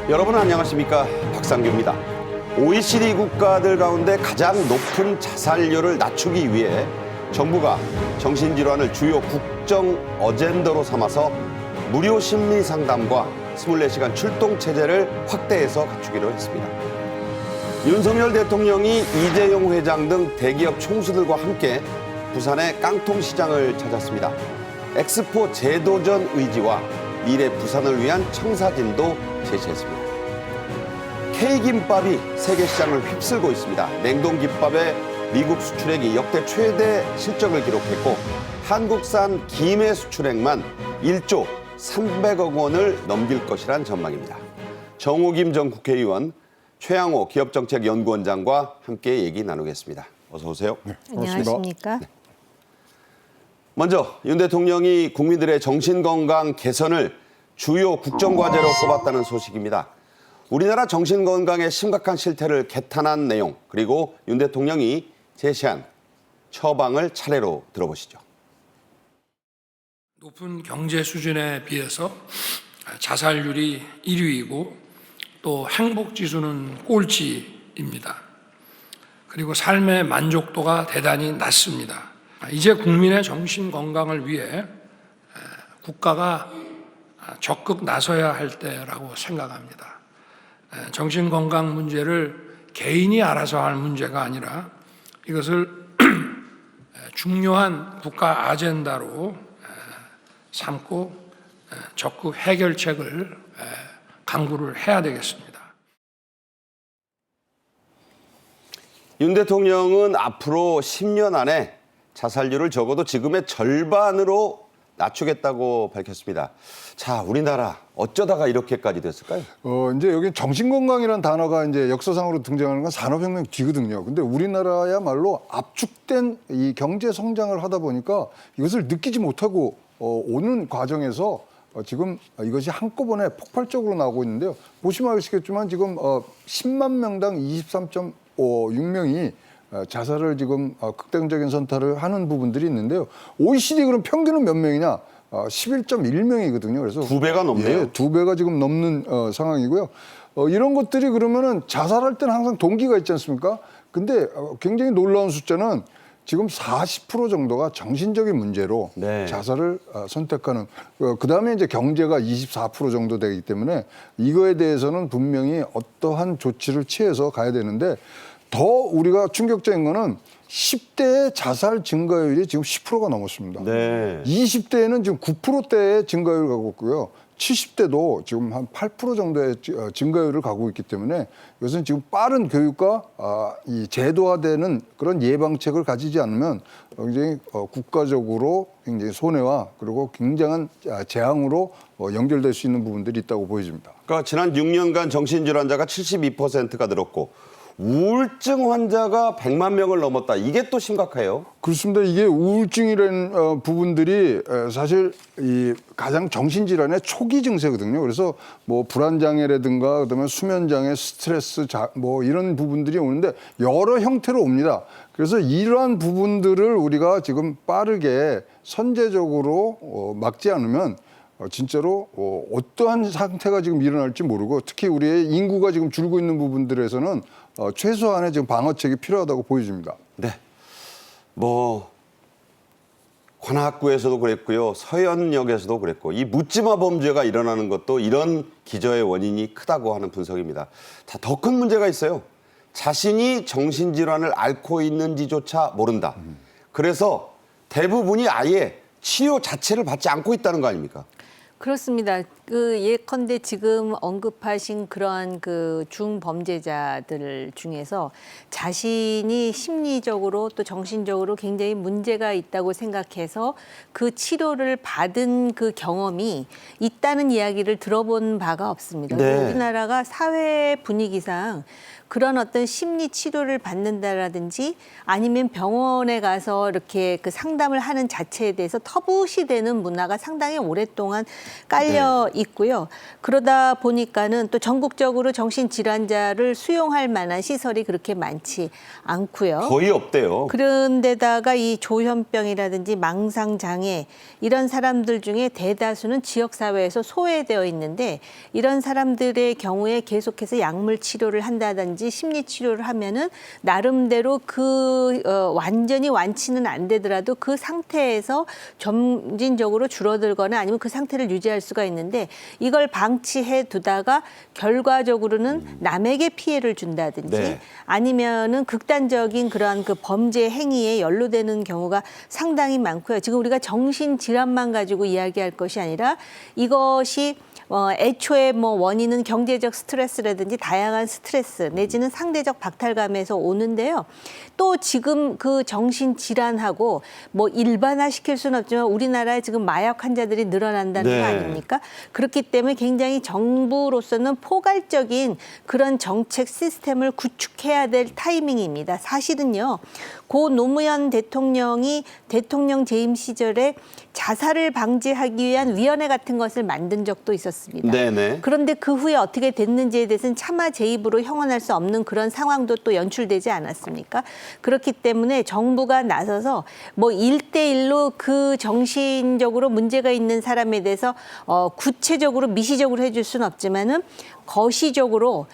여러분 안녕하십니까? 박상규입니다. OECD 국가들 가운데 가장 높은 자살률을 낮추기 위해 정부가 정신질환을 주요 국정 어젠더로 삼아서 무료 심리 상담과 24시간 출동 체제를 확대해서 갖추기로 했습니다. 윤석열 대통령이 이재용 회장 등 대기업 총수들과 함께 부산의 깡통시장을 찾았습니다. 엑스포 재도전 의지와 미래 부산을 위한 청사진도 제시했습니다. K김밥이 세계 시장을 휩쓸고 있습니다. 냉동김밥의 미국 수출액이 역대 최대 실적을 기록했고 한국산 김의 수출액만 1조 300억 원을 넘길 것이란 전망입니다. 정호김 전 국회의원, 최양호 기업정책연구원장과 함께 얘기 나누겠습니다. 어서 오세요. 네, 안녕하십니까? 네. 먼저 윤 대통령이 국민들의 정신건강 개선을 주요 국정과제로 꼽았다는 소식입니다. 우리나라 정신건강의 심각한 실태를 개탄한 내용, 그리고 윤 대통령이 제시한 처방을 차례로 들어보시죠. 높은 경제 수준에 비해서 자살률이 1위이고 또 행복지수는 꼴찌입니다. 그리고 삶의 만족도가 대단히 낮습니다. 이제 국민의 정신건강을 위해 국가가 적극 나서야 할 때라고 생각합니다. 정신건강 문제를 개인이 알아서 할 문제가 아니라 이것을 중요한 국가 아젠다로 삼고 적극 해결책을 강구를 해야 되겠습니다. 윤 대통령은 앞으로 10년 안에 자살률을 적어도 지금의 절반으로 낮추겠다고 밝혔습니다. 자, 우리나라 어쩌다가 이렇게까지 됐을까요? 이제 여기 정신건강이라는 단어가 이제 역사상으로 등장하는 건 산업혁명 뒤거든요. 근데 우리나라야말로 압축된 이 경제 성장을 하다 보니까 이것을 느끼지 못하고 오는 과정에서 지금 이것이 한꺼번에 폭발적으로 나오고 있는데요. 보시면 아시겠지만 지금 10만 명당 23.6명이 자살을 지금 극단적인 선택을 하는 부분들이 있는데요. OECD 그럼 평균은 몇 명이냐? 11.1명이거든요. 그래서 2배가 넘네요. 예, 2배가 지금 넘는 상황이고요. 이런 것들이 그러면은 자살할 때는 항상 동기가 있지 않습니까? 근데 굉장히 놀라운 숫자는 지금 40% 정도가 정신적인 문제로 네. 자살을 선택하는, 그다음에 이제 경제가 24% 정도 되기 때문에 이거에 대해서는 분명히 어떠한 조치를 취해서 가야 되는데, 더 우리가 충격적인 거는 10대의 자살 증가율이 지금 10%가 넘었습니다. 네. 20대에는 지금 9%대의 증가율을 가고 있고요. 70대도 지금 한 8% 정도의 증가율을 가고 있기 때문에 이것은 지금 빠른 교육과 이 제도화되는 그런 예방책을 가지지 않으면 굉장히 국가적으로 굉장히 손해와 그리고 굉장한 재앙으로 연결될 수 있는 부분들이 있다고 보여집니다. 그러니까 지난 6년간 정신질환자가 72%가 늘었고 우울증 환자가 100만 명을 넘었다. 이게 또 심각해요. 그렇습니다. 이게 우울증이라는 부분들이 사실 이 가장 정신질환의 초기 증세거든요. 그래서 뭐 불안장애라든가 그다음에 수면장애, 스트레스, 뭐 이런 부분들이 오는데 여러 형태로 옵니다. 그래서 이러한 부분들을 우리가 지금 빠르게 선제적으로 막지 않으면 진짜로 어떠한 상태가 지금 일어날지 모르고, 특히 우리의 인구가 지금 줄고 있는 부분들에서는 최소한의 지금 방어책이 필요하다고 보여집니다. 네. 뭐 관악구에서도 그랬고요. 서현역에서도 그랬고, 이 묻지마 범죄가 일어나는 것도 이런 기저의 원인이 크다고 하는 분석입니다. 자, 더 큰 문제가 있어요. 자신이 정신질환을 앓고 있는지조차 모른다. 그래서 대부분이 아예 치료 자체를 받지 않고 있다는 거 아닙니까? 그렇습니다. 예컨대 지금 언급하신 그러한 중범죄자들 중에서 자신이 심리적으로 또 정신적으로 굉장히 문제가 있다고 생각해서 그 치료를 받은 그 경험이 있다는 이야기를 들어본 바가 없습니다. 네. 우리나라가 사회 분위기상 그런 어떤 심리 치료를 받는다라든지 아니면 병원에 가서 이렇게 상담을 하는 자체에 대해서 터부시되는 문화가 상당히 오랫동안 깔려 있고요. 그러다 보니까는 또 전국적으로 정신질환자를 수용할 만한 시설이 그렇게 많지 않고요. 거의 없대요. 그런데다가 이 조현병이라든지 망상장애 이런 사람들 중에 대다수는 지역사회에서 소외되어 있는데 이런 사람들의 경우에 계속해서 약물 치료를 한다든지 심리 치료를 하면은 나름대로 완전히 완치는 안 되더라도 그 상태에서 점진적으로 줄어들거나 아니면 그 상태를 유지할 수가 있는데 이걸 방치해 두다가 결과적으로는 남에게 피해를 준다든지 네. 아니면은 극단적인 그러한 그 범죄 행위에 연루되는 경우가 상당히 많고요. 지금 우리가 정신질환만 가지고 이야기할 것이 아니라 이것이 애초에 원인은 경제적 스트레스라든지 다양한 스트레스 내지는 상대적 박탈감에서 오는데요. 또 지금 그 정신질환하고 일반화시킬 수는 없지만 우리나라에 지금 마약 환자들이 늘어난다는 네. 거 아닙니까? 그렇기 때문에 굉장히 정부로서는 포괄적인 그런 정책 시스템을 구축해야 될 타이밍입니다. 사실은요. 고 노무현 대통령이 대통령 재임 시절에 자살을 방지하기 위한 위원회 같은 것을 만든 적도 있었습니다. 네네. 그런데 그 후에 어떻게 됐는지에 대해서는 차마 제 입으로 형언할 수 없는 그런 상황도 또 연출되지 않았습니까? 그렇기 때문에 정부가 나서서 1대1로 그 정신적으로 문제가 있는 사람에 대해서 구체적으로 미시적으로 해줄 수는 없지만은 거시적으로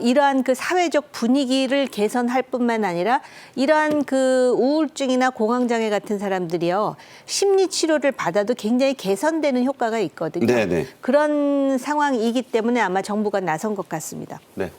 이러한 그 사회적 분위기를 개선할 뿐만 아니라 이러한 그 우울증이나 공황장애 같은 사람들이요 심리 치료를 받아도 굉장히 개선되는 효과가 있거든요. 네네. 그런 상황이기 때문에 아마 정부가 나선 것 같습니다. 네.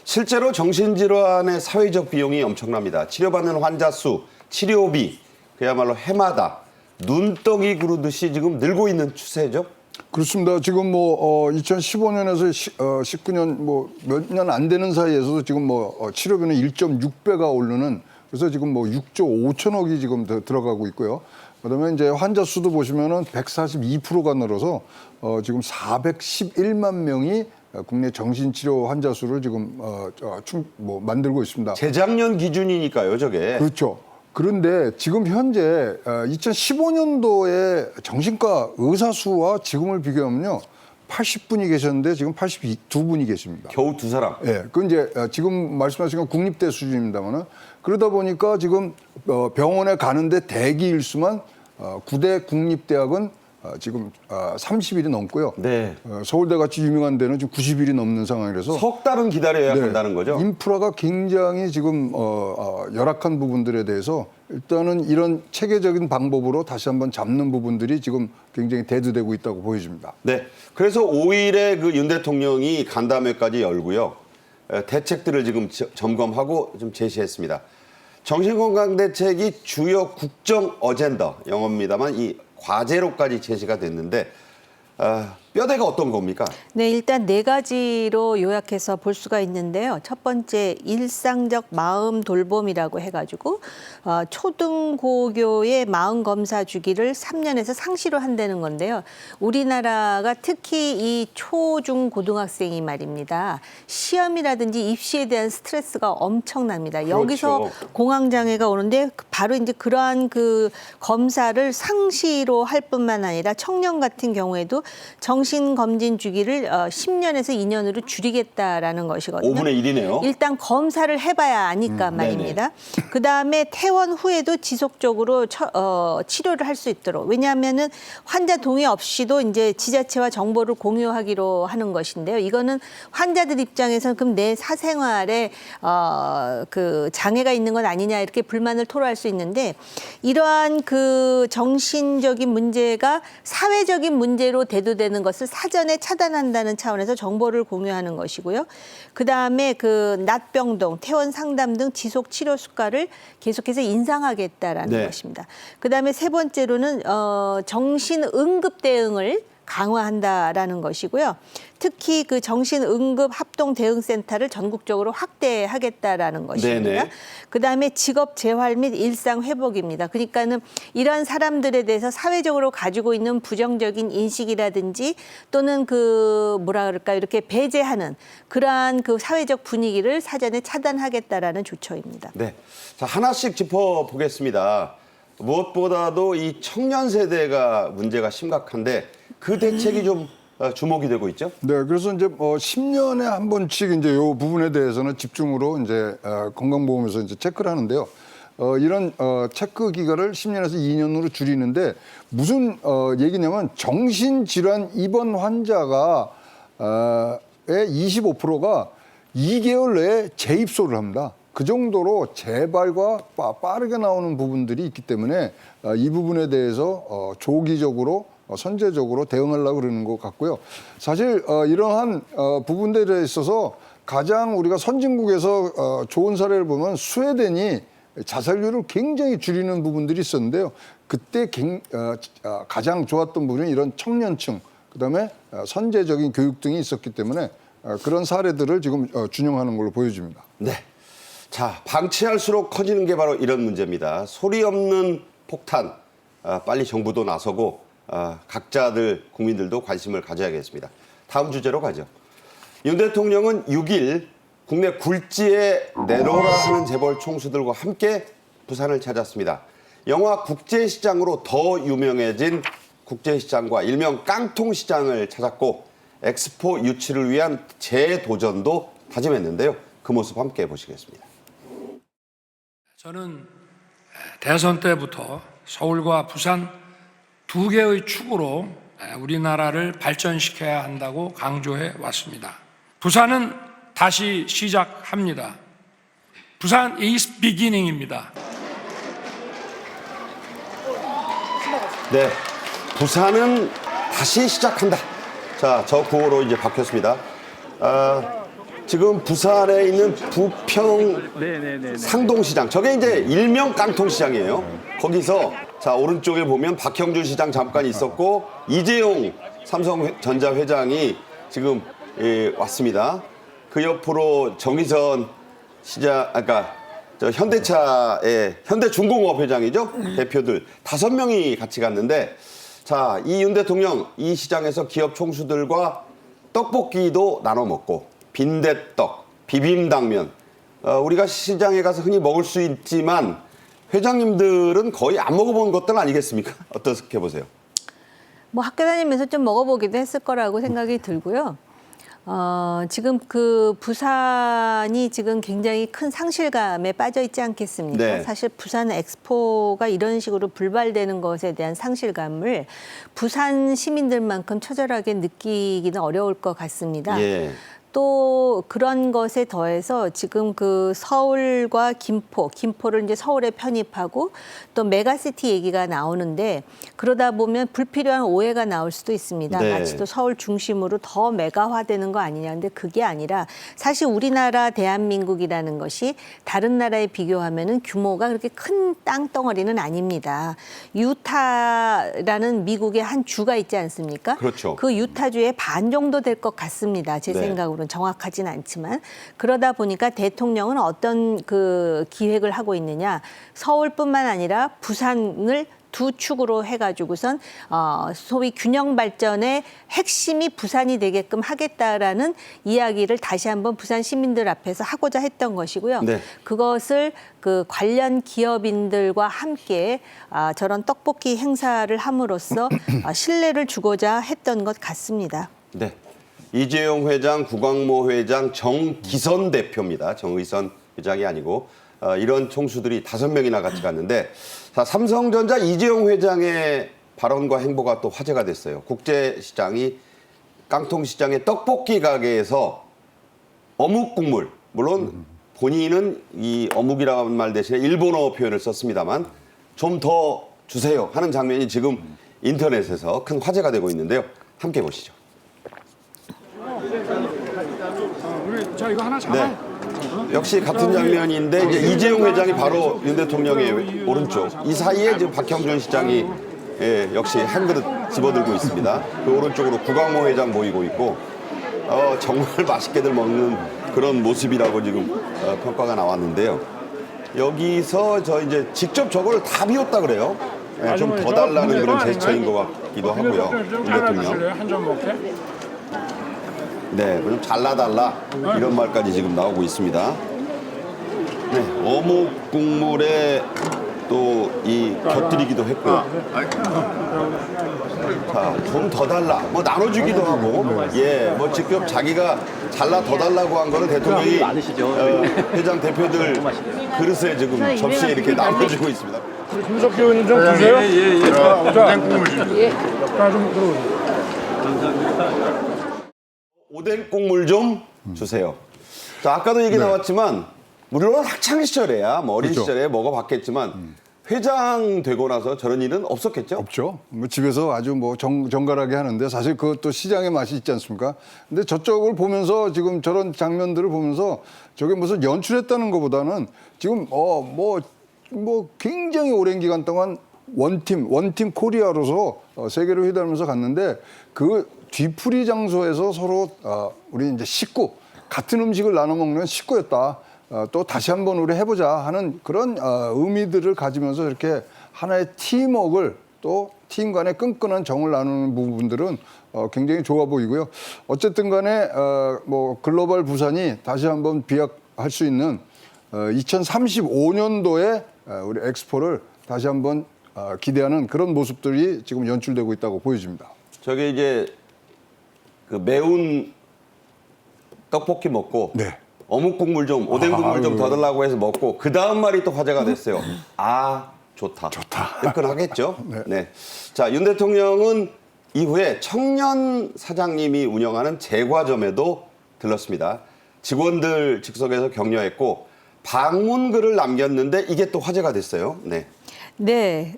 실제로 정신질환의 사회적 비용이 엄청납니다. 치료받는 환자 수, 치료비, 그야말로 해마다 눈덩이 구르듯이 지금 늘고 있는 추세죠. 그렇습니다. 지금 2015년에서 19년 몇 년 안 되는 사이에서도 지금 치료비는 1.6배가 오르는 그래서 지금 6조 5천억이 지금 들어가고 있고요. 그다음에 이제 환자 수도 보시면은 142%가 늘어서 지금 411만 명이 국내 정신치료 환자 수를 지금 만들고 있습니다. 재작년 기준이니까요, 저게. 그렇죠. 그런데 지금 현재 2015년도에 정신과 의사 수와 지금을 비교하면요. 80분이 계셨는데 지금 82분이 계십니다. 겨우 두 사람. 예. 그 이제 지금 말씀하신 건 국립대 수준입니다만은 그러다 보니까 지금 병원에 가는데 대기 일수만 9대 국립대학은 지금 30일이 넘고요. 네. 서울대 같이 유명한 데는 지금 90일이 넘는 상황이라서 석 달은 기다려야 네. 한다는 거죠. 인프라가 굉장히 지금 열악한 부분들에 대해서 일단은 이런 체계적인 방법으로 다시 한번 잡는 부분들이 지금 굉장히 대두되고 있다고 보여집니다. 네. 그래서 5일에 그 윤 대통령이 간담회까지 열고요. 대책들을 지금 점검하고 좀 제시했습니다. 정신건강 대책이 주요 국정 어젠더, 영어입니다만 이 과제로까지 제시가 됐는데 뼈대가 어떤 겁니까? 네, 일단 네 가지로 요약해서 볼 수가 있는데요. 첫 번째, 일상적 마음 돌봄이라고 해가지고 초등고교의 마음 검사 주기를 3년에서 상시로 한다는 건데요. 우리나라가 특히 이 초, 중, 고등학생이 말입니다. 시험이라든지 입시에 대한 스트레스가 엄청납니다. 그렇죠. 여기서 공황장애가 오는데 바로 이제 그러한 그 검사를 상시로 할 뿐만 아니라 청년 같은 경우에도 정신검진 주기를 10년에서 2년으로 줄이겠다라는 것이거든요. 5분의 1이네요. 일단 검사를 해봐야 아니까 말입니다. 그다음에 퇴원 후에도 지속적으로 치료를 할 수 있도록. 왜냐하면은 환자 동의 없이도 이제 지자체와 정보를 공유하기로 하는 것인데요. 이거는 환자들 입장에서는 그럼 내 사생활에 그 장애가 있는 건 아니냐 이렇게 불만을 토로할 수 있는데 이러한 그 정신적인 문제가 사회적인 문제로 대두되는 것을 사전에 차단한다는 차원에서 정보를 공유하는 것이고요. 그다음에 그 낫병동, 퇴원 상담 등 지속 치료 수가를 계속해서 인상하겠다라는 네. 것입니다. 그다음에 세 번째로는 정신 응급 대응을 강화한다라는 것이고요. 특히 그 정신응급 합동대응센터를 전국적으로 확대하겠다라는 것입니다. 네네. 그다음에 직업 재활 및 일상 회복입니다. 그러니까는 이러한 사람들에 대해서 사회적으로 가지고 있는 부정적인 인식이라든지 또는 그 뭐라 그럴까 이렇게 배제하는 그러한 그 사회적 분위기를 사전에 차단하겠다라는 조처입니다. 네. 자, 하나씩 짚어보겠습니다. 무엇보다도 이 청년 세대가 문제가 심각한데 그 대책이 좀 주목이 되고 있죠. 네, 그래서 이제 10년에 한 번씩 이제 요 부분에 대해서는 집중으로 이제 건강보험에서 이제 체크를 하는데요. 이런 체크 기간을 10년에서 2년으로 줄이는데 무슨 얘기냐면 정신질환 입원 환자가 의 25%가 2개월 내에 재입소를 합니다. 그 정도로 재발과 빠르게 나오는 부분들이 있기 때문에 이 부분에 대해서 조기적으로 선제적으로 대응하려고 그러는 것 같고요. 사실 이러한 부분들에 있어서 가장 우리가 선진국에서 좋은 사례를 보면 스웨덴이 자살률을 굉장히 줄이는 부분들이 있었는데요. 그때 가장 좋았던 부분이 이런 청년층, 그다음에 선제적인 교육 등이 있었기 때문에 그런 사례들을 지금 준용하는 걸로 보여집니다. 네. 자, 방치할수록 커지는 게 바로 이런 문제입니다. 소리 없는 폭탄, 빨리 정부도 나서고 각자들 국민들도 관심을 가져야겠습니다. 다음 주제로 가죠. 윤 대통령은 6일 국내 굴지에 내놓으라 하는 재벌 총수들과 함께 부산을 찾았습니다. 영화 국제시장으로 더 유명해진 국제시장과 일명 깡통시장을 찾았고 엑스포 유치를 위한 재도전도 다짐했는데요. 그 모습 함께 보시겠습니다. 저는 대선 때부터 서울과 부산 두 개의 축으로 우리나라를 발전시켜야 한다고 강조해 왔습니다. 부산은 다시 시작합니다. 부산 is beginning입니다. 네, 부산은 다시 시작한다. 자, 저 구호로 이제 바뀌었습니다. 지금 부산에 있는 부평 상동시장, 저게 이제 일명 깡통시장이에요. 거기서 자 오른쪽에 보면 박형준 시장 잠깐 있었고 이재용 삼성전자 회장이 지금 왔습니다. 그 옆으로 정의선 시장, 아까 저 현대차의 현대중공업 회장이죠. 대표들 5명이 같이 갔는데 자, 이 윤 대통령 이 시장에서 기업 총수들과 떡볶이도 나눠 먹고 빈대떡, 비빔당면 우리가 시장에 가서 흔히 먹을 수 있지만 회장님들은 거의 안 먹어본 것들 아니겠습니까? 어떻게 보세요? 뭐 학교 다니면서 좀 먹어보기도 했을 거라고 생각이 들고요. 지금 그 부산이 지금 굉장히 큰 상실감에 빠져 있지 않겠습니까? 네. 사실 부산 엑스포가 이런 식으로 불발되는 것에 대한 상실감을 부산 시민들만큼 처절하게 느끼기는 어려울 것 같습니다. 예. 또 그런 것에 더해서 지금 그 서울과 김포를 이제 서울에 편입하고 또 메가시티 얘기가 나오는데 그러다 보면 불필요한 오해가 나올 수도 있습니다. 네. 마치 또 서울 중심으로 더 메가화되는 거 아니냐. 근데 그게 아니라 사실 우리나라 대한민국이라는 것이 다른 나라에 비교하면은 규모가 그렇게 큰 땅덩어리는 아닙니다. 유타라는 미국의 한 주가 있지 않습니까? 그렇죠. 그 유타주의 반 정도 될 것 같습니다. 제 네. 생각으로는 정확하진 않지만 그러다 보니까 대통령은 어떤 그 기획을 하고 있느냐. 서울뿐만 아니라 부산을 두 축으로 해가지고선 소위 균형 발전의 핵심이 부산이 되게끔 하겠다라는 이야기를 다시 한번 부산 시민들 앞에서 하고자 했던 것이고요. 네. 그것을 그 관련 기업인들과 함께 저런 떡볶이 행사를 함으로써 신뢰를 주고자 했던 것 같습니다. 네. 이재용 회장, 구광모 회장, 정기선 대표입니다. 정의선 회장이 아니고 이런 총수들이 5명이나 같이 갔는데 자, 삼성전자 이재용 회장의 발언과 행보가 또 화제가 됐어요. 국제시장이 깡통시장의 떡볶이 가게에서 어묵 국물, 물론 본인은 이 어묵이라는 말 대신에 일본어 표현을 썼습니다만 좀 더 주세요 하는 장면이 지금 인터넷에서 큰 화제가 되고 있는데요. 함께 보시죠. 우리 자 이거 하나 잡아. 네. 역시 같은 장면인데 이제 이재용 회장이 바로 윤 대통령의 오른쪽 이 사이에 지금 박형준 시장이 역시 한 그릇 집어들고 있습니다. 그 오른쪽으로 구광모 회장 보이고 있고 정말 맛있게들 먹는 그런 모습이라고 지금 평가가 나왔는데요. 여기서 저 이제 직접 저걸 다 비웠다 그래요. 좀 더 달라는 그런 제스처인 것 같기도 하고요. 윤 대통령. 한점 먹게. 네, 좀 잘라달라 이런 말까지 지금 나오고 있습니다. 네, 어묵 국물에 또 이 곁들이기도 했고요. 자, 좀 더 달라. 뭐 나눠주기도 하고, 예, 뭐 직접 자기가 잘라 더 달라고 한 거는 대통령이 회장 대표들 그릇에 지금 접시에 이렇게 나눠주고 있습니다. 김석기 의원님 좀 주세요. 오뎅 국물 좀 들어오세요. 오뎅 국물 좀 주세요. 자, 아까도 얘기 나왔지만 물론 학창 시절에야 뭐 어린 그렇죠. 시절에 먹어봤겠지만 회장 되고 나서 저런 일은 없었겠죠? 없죠. 뭐 집에서 아주 뭐 정갈하게 하는데 사실 그것도 시장의 맛이 있지 않습니까? 근데 저쪽을 보면서 지금 저런 장면들을 보면서 저게 무슨 연출했다는 것보다는 지금 뭐 굉장히 오랜 기간 동안 원팀 코리아로서 세계를 휘달면서 갔는데 그 뒤풀이 장소에서 서로 우리 이제 식구 같은 음식을 나눠 먹는 식구였다. 또 다시 한번 우리 해보자 하는 그런 의미들을 가지면서 이렇게 하나의 팀워크를 또 팀 간의 끈끈한 정을 나누는 부분들은 굉장히 좋아 보이고요. 어쨌든 간에 뭐 글로벌 부산이 다시 한번 비약할 수 있는 2035년도에 우리 엑스포를 다시 한번 기대하는 그런 모습들이 지금 연출되고 있다고 보여집니다. 저게 이제 그 매운 떡볶이 먹고 네. 어묵 국물 좀, 오뎅 국물 좀 아유. 더 달라고 해서 먹고 그 다음 말이 또 화제가 됐어요. 아, 좋다. 뜨끈하겠죠? 네. 자, 윤 대통령은 이후에 청년 사장님이 운영하는 제과점에도 들렀습니다. 직원들 즉석에서 격려했고 방문글을 남겼는데 이게 또 화제가 됐어요. 네. 네,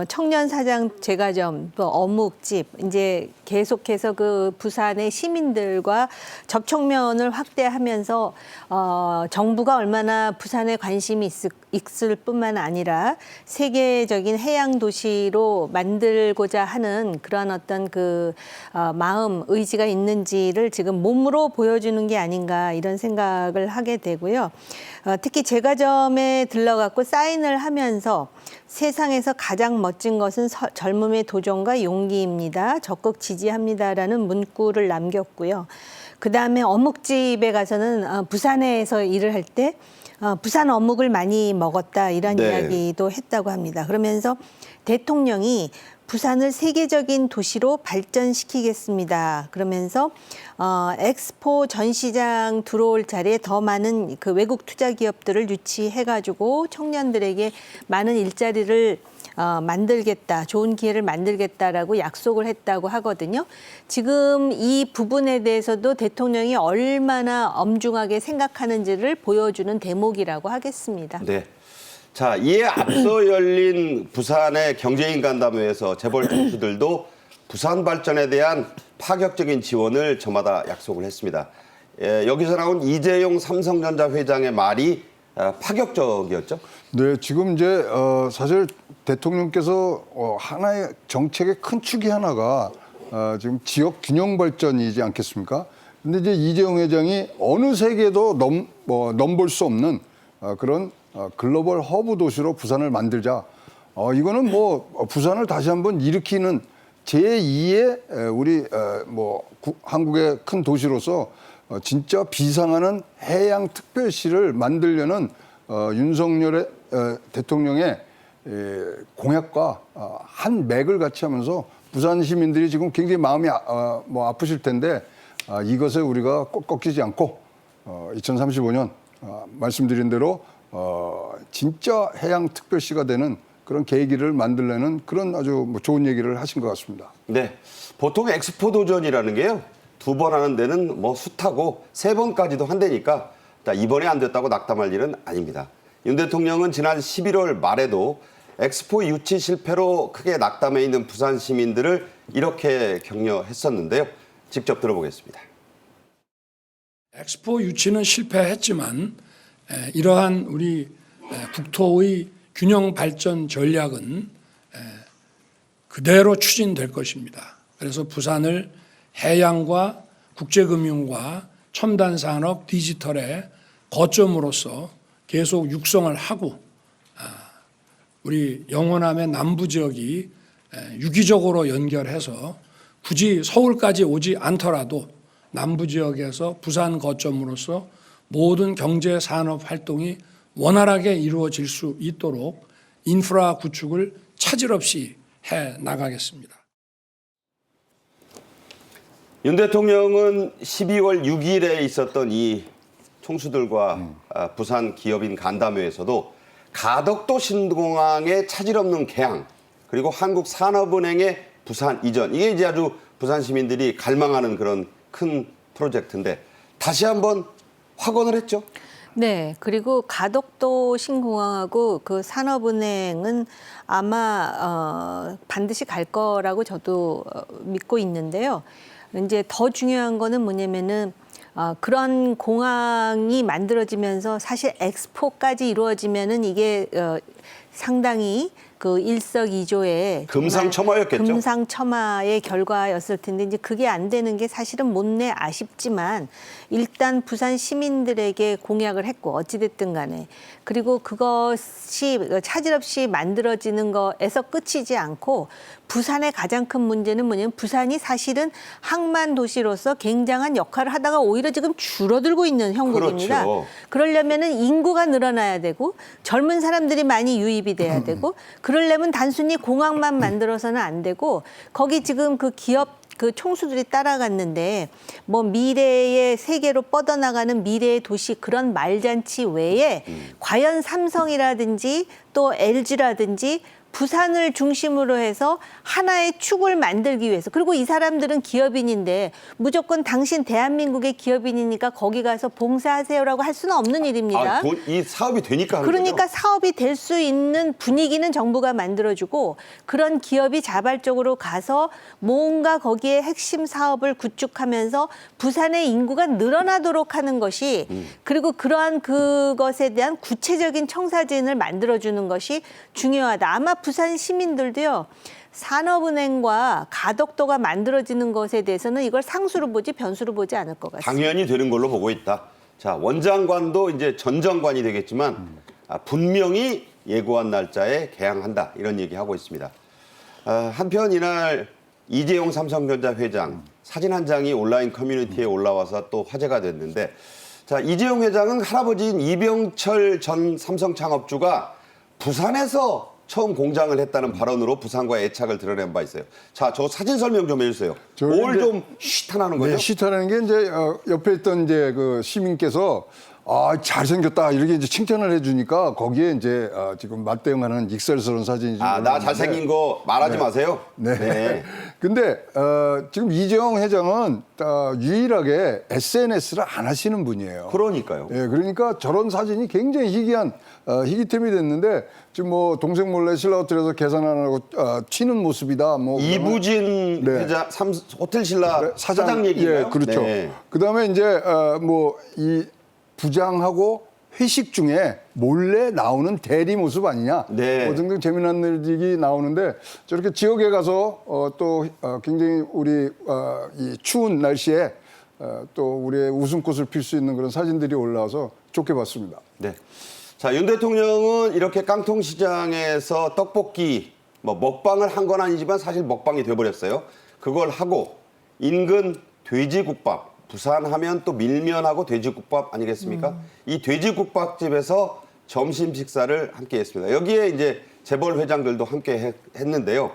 청년 사장 제과점, 또 어묵집, 이제 계속해서 그 부산의 시민들과 접촉면을 확대하면서 정부가 얼마나 부산에 관심이 있을 뿐만 아니라 세계적인 해양 도시로 만들고자 하는 그런 어떤 그 마음, 의지가 있는지를 지금 몸으로 보여주는 게 아닌가 이런 생각을 하게 되고요. 특히 제과점에 들러갖고 사인을 하면서 세상에서 가장 멋진 것은 젊음의 도전과 용기입니다. 적극 지지합니다라는 문구를 남겼고요. 그다음에 어묵집에 가서는 부산에서 일을 할 때 부산 어묵을 많이 먹었다 이런 네. 이야기도 했다고 합니다. 그러면서 대통령이 부산을 세계적인 도시로 발전시키겠습니다. 그러면서 엑스포 전시장 들어올 자리에 더 많은 그 외국 투자 기업들을 유치해가지고 청년들에게 많은 일자리를 만들겠다, 좋은 기회를 만들겠다라고 약속을 했다고 하거든요. 지금 이 부분에 대해서도 대통령이 얼마나 엄중하게 생각하는지를 보여주는 대목이라고 하겠습니다. 네. 자, 이에 앞서 열린 부산의 경제인 간담회에서 재벌 총수들도 부산 발전에 대한 파격적인 지원을 저마다 약속을 했습니다. 여기서 나온 이재용 삼성전자 회장의 말이 파격적이었죠? 네, 지금 이제 사실 대통령께서 하나의 정책의 큰 축이 하나가 지금 지역 균형 발전이지 않겠습니까? 근데 이제 이재용 회장이 어느 세계도 넘볼 수 없는 그런 글로벌 허브 도시로 부산을 만들자. 이거는 뭐 부산을 다시 한번 일으키는 제2의 우리 한국의 큰 도시로서 진짜 비상하는 해양 특별시를 만들려는 윤석열의 대통령의 공약과 한 맥을 같이 하면서 부산 시민들이 지금 굉장히 마음이 아프실 텐데 이것에 우리가 꼭 꺾이지 않고 2035년 말씀드린 대로 진짜 해양 특별시가 되는 그런 계기를 만들려는 그런 아주 좋은 얘기를 하신 것 같습니다. 네. 보통 엑스포 도전이라는 게요. 2번 하는 데는 뭐 숱하고 3번까지도 한다니까 이번에 안 됐다고 낙담할 일은 아닙니다. 윤 대통령은 지난 11월 말에도 엑스포 유치 실패로 크게 낙담해 있는 부산 시민들을 이렇게 격려했었는데요. 직접 들어보겠습니다. 엑스포 유치는 실패했지만 이러한 우리 국토의 균형 발전 전략은 그대로 추진될 것입니다. 그래서 부산을 해양과 국제금융과 첨단 산업, 디지털의 거점으로서 계속 육성을 하고 우리 영호남의 남부 지역이 유기적으로 연결해서 굳이 서울까지 오지 않더라도 남부 지역에서 부산 거점으로서 모든 경제 산업 활동이 원활하게 이루어질 수 있도록 인프라 구축을 차질 없이 해 나가겠습니다. 윤 대통령은 12월 6일에 있었던 이 총수들과 부산 기업인 간담회에서도 가덕도 신공항의 차질 없는 개항 그리고 한국산업은행의 부산 이전 이게 이제 아주 부산 시민들이 갈망하는 그런 큰 프로젝트인데 다시 한번 확언을 했죠. 네, 그리고 가덕도 신공항하고 그 산업은행은 아마 반드시 갈 거라고 저도 믿고 있는데요. 이제 더 중요한 거는 뭐냐면은 그런 공항이 만들어지면서 사실 엑스포까지 이루어지면은 이게 상당히 그 일석이조의 금상첨화였겠죠. 금상첨화의 결과였을 텐데 이제 그게 안 되는 게 사실은 못내 아쉽지만 일단 부산 시민들에게 공약을 했고 어찌됐든 간에 그리고 그것이 차질 없이 만들어지는 거에서 끝이지 않고 부산의 가장 큰 문제는 뭐냐면 부산이 사실은 항만 도시로서 굉장한 역할을 하다가 오히려 지금 줄어들고 있는 형국입니다. 그렇죠. 그러려면은 인구가 늘어나야 되고 젊은 사람들이 많이 유입이 돼야 되고 그러려면 단순히 공항만 만들어서는 안 되고 거기 지금 그 기업 그 총수들이 따라갔는데 뭐 미래의 세계로 뻗어나가는 미래의 도시 그런 말잔치 외에 과연 삼성이라든지 또 LG라든지 부산을 중심으로 해서 하나의 축을 만들기 위해서 그리고 이 사람들은 기업인인데 무조건 당신 대한민국의 기업인이니까 거기 가서 봉사하세요라고 할 수는 없는 일입니다. 이 사업이 되니까 하는 그러니까 거죠? 사업이 될 수 있는 분위기는 정부가 만들어주고 그런 기업이 자발적으로 가서 뭔가 거기에 핵심 사업을 구축하면서 부산의 인구가 늘어나도록 하는 것이 그리고 그러한 그것에 대한 구체적인 청사진을 만들어주는 것이 중요하다. 아마 부산 시민들도요. 산업은행과 가덕도가 만들어지는 것에 대해서는 이걸 상수로 보지 변수로 보지 않을 것 같습니다. 당연히 되는 걸로 보고 있다. 자, 원장관도 이제 전 장관이 되겠지만 분명히 예고한 날짜에 개항한다. 이런 얘기하고 있습니다. 한편 이날 이재용 삼성전자 회장 사진 한 장이 온라인 커뮤니티에 올라와서 또 화제가 됐는데 자, 이재용 회장은 할아버지인 이병철 전 삼성 창업주가 부산에서 처음 공장을 했다는 발언으로 부산과 애착을 드러낸 바 있어요. 자, 저 사진 설명 좀 해주세요. 뭘 좀 쉿하는 거죠? 네, 시타라는 게 이제 옆에 있던 이제 그 시민께서 잘생겼다 이렇게 이제 칭찬을 해주니까 거기에 이제 지금 맞대응하는 익살스러운 사진이 좀 나 올라왔는데 잘생긴 거 말하지 네. 마세요. 네. 근데 지금 이재용 회장은 유일하게 SNS를 안 하시는 분이에요. 그러니까요. 예, 그러니까 저런 사진이 굉장히 희귀한 희귀템이 됐는데 지금 뭐 동생 몰래 신라호텔에서 계산 안 하고 튀는 모습이다. 뭐 이부진 네. 회장 호텔 신라 네, 사장 얘기인가요? 예, 그렇죠. 네. 그다음에 이제 뭐 이 부장하고 회식 중에 몰래 나오는 대리 모습 아니냐. 네. 뭐 등등 재미난 일들이 나오는데 저렇게 지역에 가서 또 굉장히 우리 이 추운 날씨에 또 우리의 웃음꽃을 필 수 있는 그런 사진들이 올라와서 좋게 봤습니다. 네. 자, 윤 대통령은 이렇게 깡통시장에서 떡볶이 뭐 먹방을 한 건 아니지만 사실 먹방이 돼버렸어요. 그걸 하고 인근 돼지국밥, 부산 하면 또 밀면하고 돼지국밥 아니겠습니까? 이 돼지국밥집에서 점심 식사를 함께 했습니다. 여기에 이제 재벌 회장들도 함께 했는데요.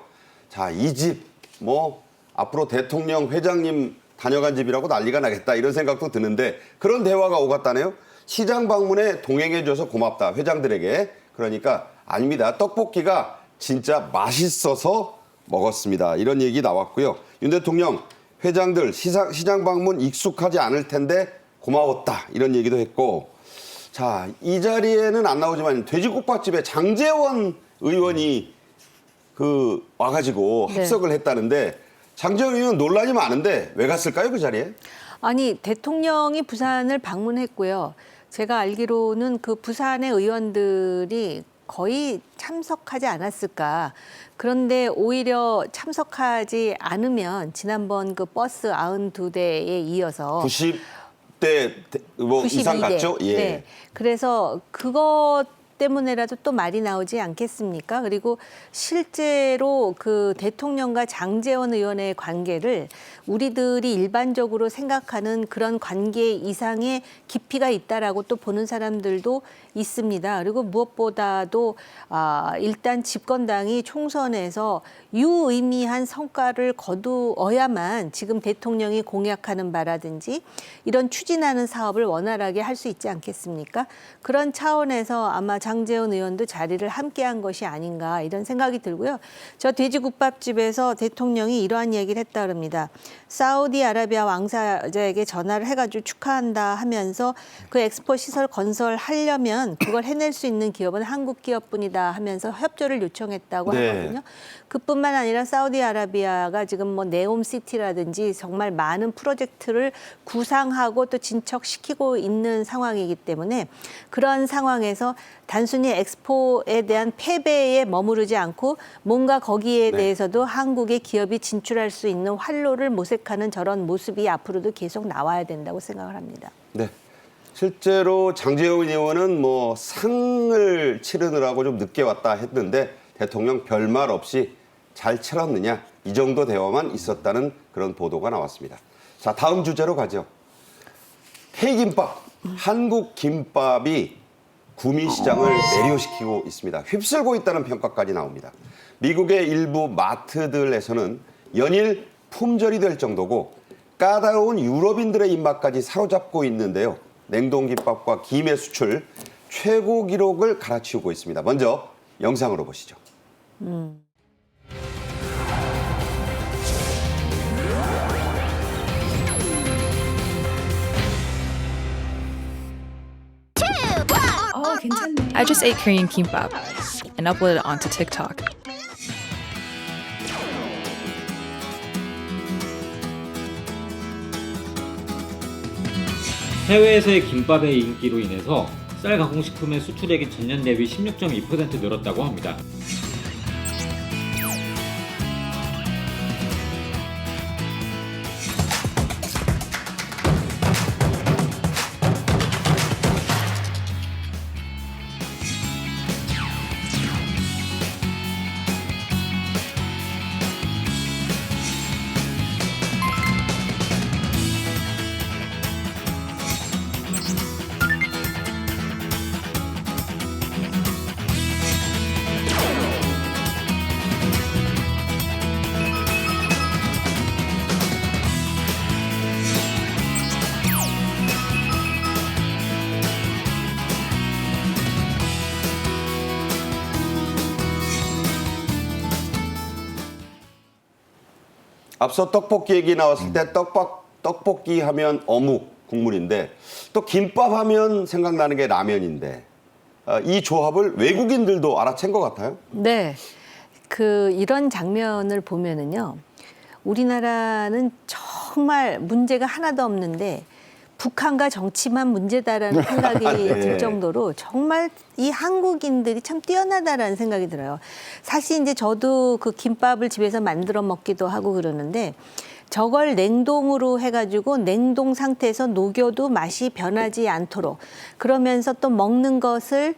자, 이 집 뭐 앞으로 대통령 회장님 다녀간 집이라고 난리가 나겠다 이런 생각도 드는데 그런 대화가 오갔다네요. 시장 방문에 동행해줘서 고맙다 회장들에게. 그러니까 아닙니다. 떡볶이가 진짜 맛있어서 먹었습니다. 이런 얘기 나왔고요. 윤 대통령 회장들 시장 방문 익숙하지 않을 텐데 고마웠다 이런 얘기도 했고 자, 이 자리에는 안 나오지만 돼지국밥집에 장제원 의원이 와가지고 네. 합석을 했다는데 장제원 의원 논란이 많은데 왜 갔을까요 그 자리에? 아니 대통령이 부산을 방문했고요. 제가 알기로는 그 부산의 의원들이 거의 참석하지 않았을까. 그런데 오히려 참석하지 않으면 지난번 그 버스 92대에 이어서 90대 뭐 이상 92대. 갔죠? 예. 네. 그래서 그것 때문에라도 또 말이 나오지 않겠습니까? 그리고 실제로 그 대통령과 장제원 의원의 관계를 우리들이 일반적으로 생각하는 그런 관계 이상의 깊이가 있다라고 또 보는 사람들도 있습니다. 그리고 무엇보다도 일단 집권당이 총선에서 유의미한 성과를 거두어야만 지금 대통령이 공약하는 바라든지 이런 추진하는 사업을 원활하게 할 수 있지 않겠습니까? 그런 차원에서 아마 장제원 의원도 자리를 함께한 것이 아닌가 이런 생각이 들고요. 저 돼지국밥집에서 대통령이 이러한 얘기를 했다 그럽니다. 사우디아라비아 왕사자에게 전화를 해가지고 축하한다 하면서 그 엑스포 시설 건설하려면 그걸 해낼 수 있는 기업은 한국 기업뿐이다 하면서 협조를 요청했다고 네. 하거든요. 그뿐만 아니라 사우디아라비아가 지금 뭐 네옴시티라든지 정말 많은 프로젝트를 구상하고 또 진척시키고 있는 상황이기 때문에 그런 상황에서 단순히 엑스포에 대한 패배에 머무르지 않고 뭔가 거기에 대해서도 한국의 기업이 진출할 수 있는 활로를 모색하는 저런 모습이 앞으로도 계속 나와야 된다고 생각을 합니다. 네. 실제로 장제원 의원은 뭐 상을 치르느라고 좀 늦게 왔다 했는데 대통령 별말 없이 잘 치렀느냐 이 정도 대화만 있었다는 그런 보도가 나왔습니다. 자, 다음 주제로 가죠. K김밥, 한국 김밥이 구미 시장을 매료시키고 있습니다. 휩쓸고 있다는 평가까지 나옵니다. 미국의 일부 마트들에서는 연일 품절이 될 정도고 까다로운 유럽인들의 입맛까지 사로잡고 있는데요. 냉동김밥과 김의 수출 최고 기록을 갈아치우고 있습니다. 먼저 영상으로 보시죠. I just ate Korean kimbap and uploaded it onto TikTok. 해외에서의 김밥의 인기로 인해서 쌀 가공식품의 수출액이 전년 대비 16.2% 늘었다고 합니다. 앞서 떡볶이 얘기 나왔을 때 떡볶이 하면 어묵 국물인데 또 김밥 하면 생각나는 게 라면인데 이 조합을 외국인들도 알아챈 것 같아요. 네. 이런 장면을 보면은요. 우리나라는 정말 문제가 하나도 없는데 북한과 정치만 문제다라는 생각이 네. 들 정도로 정말 이 한국인들이 참 뛰어나다라는 생각이 들어요. 사실 이제 저도 그 김밥을 집에서 만들어 먹기도 하고 그러는데 저걸 냉동으로 해가지고 냉동 상태에서 녹여도 맛이 변하지 않도록 그러면서 또 먹는 것을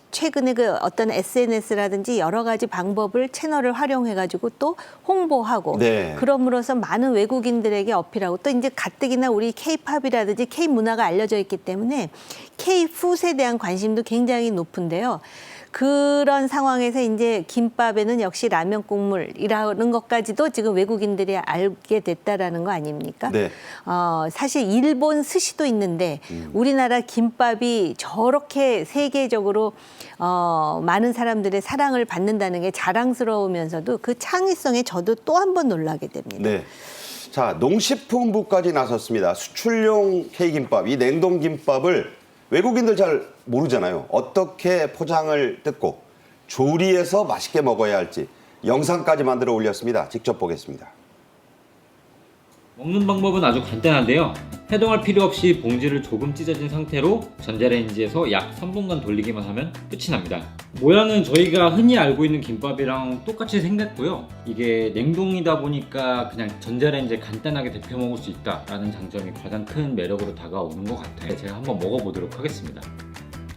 최근에 어떤 SNS라든지 여러 가지 방법을 채널을 활용해가지고 또 홍보하고 네. 그럼으로써 많은 외국인들에게 어필하고 또 이제 가뜩이나 우리 K-팝이라든지 K 문화가 알려져 있기 때문에 K-푸드에 대한 관심도 굉장히 높은데요. 그런 상황에서 이제 김밥에는 역시 라면 국물이라는 것까지도 지금 외국인들이 알게 됐다라는 거 아닙니까? 네. 사실 일본 스시도 있는데 우리나라 김밥이 저렇게 세계적으로 많은 사람들의 사랑을 받는다는 게 자랑스러우면서도 그 창의성에 저도 또 한 번 놀라게 됩니다. 네. 자, 농식품부까지 나섰습니다. 수출용 K김밥, 이 냉동김밥을 외국인들 잘 모르잖아요. 어떻게 포장을 뜯고 조리해서 맛있게 먹어야 할지 영상까지 만들어 올렸습니다. 직접 보겠습니다. 먹는 방법은 아주 간단한데요. 해동할 필요 없이 봉지를 조금 찢어진 상태로 전자레인지에서 약 3분간 돌리기만 하면 끝이 납니다. 모양은 저희가 흔히 알고 있는 김밥이랑 똑같이 생겼고요. 이게 냉동이다 보니까 그냥 전자레인지에 간단하게 데펴 먹을 수 있다라는 장점이 가장 큰 매력으로 다가오는 것 같아요. 제가 한번 먹어보도록 하겠습니다.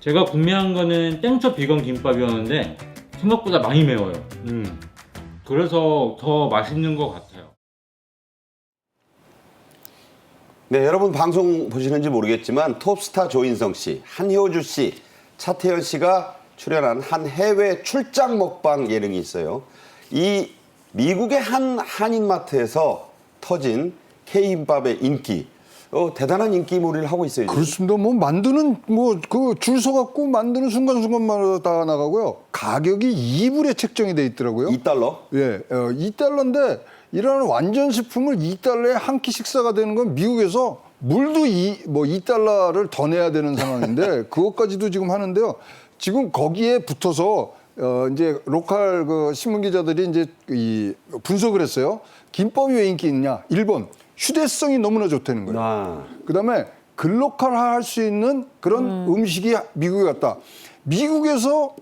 제가 구매한 거는 땡초 비건 김밥이었는데 생각보다 많이 매워요. 그래서 더 맛있는 것 같아요. 네, 여러분 방송 보시는지 모르겠지만 톱스타 조인성 씨, 한효주 씨, 차태현 씨가 출연한 한 해외 출장 먹방 예능이 있어요. 이 미국의 한 한인마트에서 터진 K김밥의 인기, 대단한 인기몰이를 하고 있어요. 지금. 그렇습니다. 뭐 만드는 뭐 그 줄 서갖고 만드는 순간순간마다 다 나가고요. 가격이 2불에 책정이 돼 있더라고요. $2? 예, 2달러인데 이런 완전 식품을 2달러에 한 끼 식사가 되는 건 미국에서 물도 2달러를 더 내야 되는 상황인데 그것까지도 지금 하는데요. 지금 거기에 붙어서 이제 로컬 그 신문 기자들이 이제 분석을 했어요. 김밥이 왜 인기 있냐? 1번 휴대성이 너무나 좋다는 거예요. 그다음에 글로컬화할 수 있는 그런 음식이 미국에 갔다. 미국에서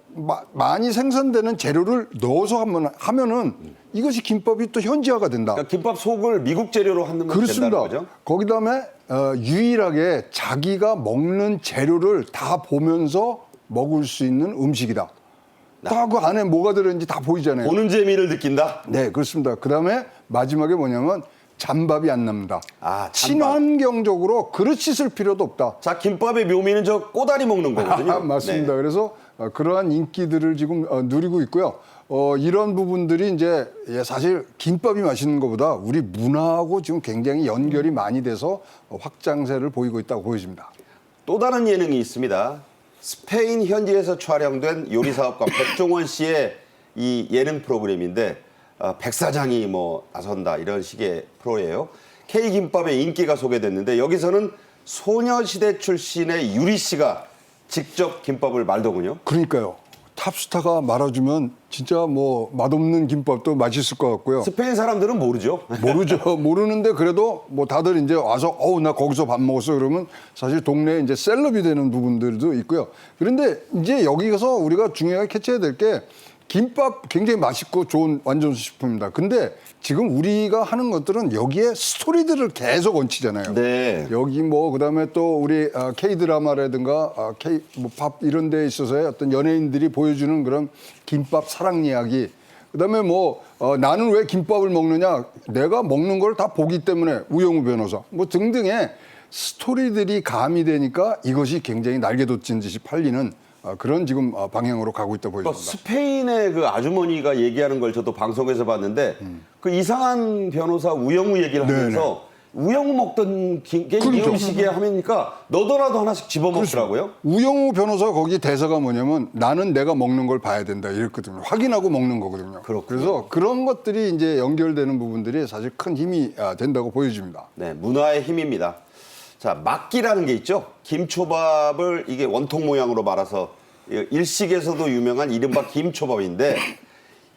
많이 생산되는 재료를 넣어서 하면은 이것이 김밥이 또 현지화가 된다. 그러니까 김밥 속을 미국 재료로 하는 건 그렇습니다. 된다는 거죠? 거기 다음에 유일하게 자기가 먹는 재료를 다 보면서 먹을 수 있는 음식이다. 다 그 안에 뭐가 들어있는지 다 보이잖아요. 보는 재미를 느낀다? 네, 그렇습니다. 그 다음에 마지막에 뭐냐면 잔밥이 안 납니다. 아, 잔밥. 친환경적으로 그릇 씻을 필요도 없다. 자, 김밥의 묘미는 저 꼬다리 먹는 거거든요. 맞습니다. 네. 그래서 그러한 인기들을 지금 누리고 있고요. 이런 부분들이 이제 사실 김밥이 맛있는 것보다 우리 문화하고 지금 굉장히 연결이 많이 돼서 확장세를 보이고 있다고 보여집니다. 또 다른 예능이 있습니다. 스페인 현지에서 촬영된 요리사업가 백종원 씨의 이 예능 프로그램인데 백사장이 뭐 나선다 이런 식의 프로예요. K김밥의 인기가 소개됐는데 여기서는 소녀시대 출신의 유리 씨가 직접 김밥을 말더군요. 그러니까요. 탑스타가 말아주면 진짜 뭐 맛없는 김밥도 맛있을 것 같고요. 스페인 사람들은 모르죠. 모르죠. 모르는데 그래도 뭐 다들 이제 와서 나 거기서 밥 먹었어 그러면 사실 동네에 이제 셀럽이 되는 부분들도 있고요. 그런데 이제 여기 가서 우리가 중요하게 캐치해야 될 게 김밥 굉장히 맛있고 좋은 완전 식품입니다. 근데 지금 우리가 하는 것들은 여기에 스토리들을 계속 얹히잖아요. 네. 여기 뭐 그다음에 또 우리 K 드라마라든가 K 뭐 밥 이런 데에 있어서의 어떤 연예인들이 보여주는 그런 김밥 사랑 이야기. 그다음에 뭐 나는 왜 김밥을 먹느냐? 내가 먹는 걸 다 보기 때문에 우영우 변호사 뭐 등등의 스토리들이 가미되니까 이것이 굉장히 날개 돋친 듯이 팔리는 그런 지금 방향으로 가고 있다 보입니다. 스페인의 그 아주머니가 얘기하는 걸 저도 방송에서 봤는데 그 이상한 변호사 우영우 얘기를 하면서 우영우 먹던 게 이 음식이야 하니까 너도나도 하나씩 집어먹더라고요. 우영우 변호사 거기 대사가 뭐냐면 나는 내가 먹는 걸 봐야 된다 이랬거든요. 확인하고 먹는 거거든요. 그렇군요. 그래서 그런 것들이 이제 연결되는 부분들이 사실 큰 힘이 된다고 보여집니다. 네, 문화의 힘입니다. 자, 막기라는 게 있죠. 김초밥을 이게 원통 모양으로 말아서 일식에서도 유명한 이른바 김초밥인데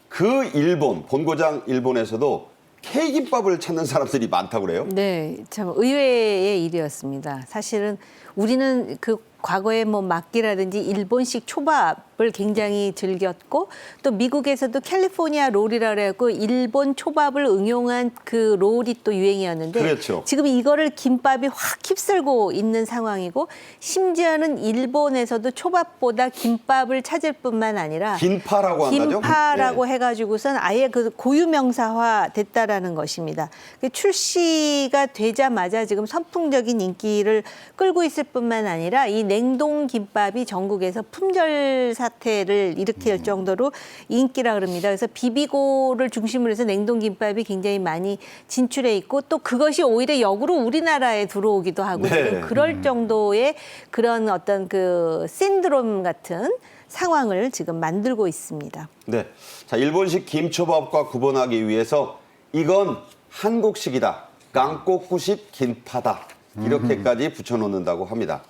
그 일본, 본고장 일본에서도 K김밥을 찾는 사람들이 많다고 그래요. 네, 참 의외의 일이었습니다. 사실은 우리는 그 과거에 뭐 막기라든지 일본식 초밥을 굉장히 즐겼고 또 미국에서도 캘리포니아 롤이라 그래갖고 일본 초밥을 응용한 그 롤이 또 유행이었는데 그렇죠. 지금 이거를 김밥이 확 휩쓸고 있는 상황이고 심지어는 일본에서도 초밥보다 김밥을 찾을 뿐만 아니라 긴파라고 한다죠? 김파라고 네. 해가지고선 아예 그 고유명사화 됐다라는 것입니다. 출시가 되자마자 지금 선풍적인 인기를 끌고 있을 뿐만 아니라 이 냉동 김밥이 전국에서 품절 사태를 일으킬 정도로 인기라 그럽니다. 그래서 비비고를 중심으로 해서 냉동 김밥이 굉장히 많이 진출해 있고 또 그것이 오히려 역으로 우리나라에 들어오기도 하고 네. 지금 그럴 정도의 그런 어떤 그 신드롬 같은 상황을 지금 만들고 있습니다. 네. 자, 일본식 김초밥과 구분하기 위해서 이건 한국식이다. 깡꼬꾸식 긴파다. 이렇게까지 붙여놓는다고 합니다.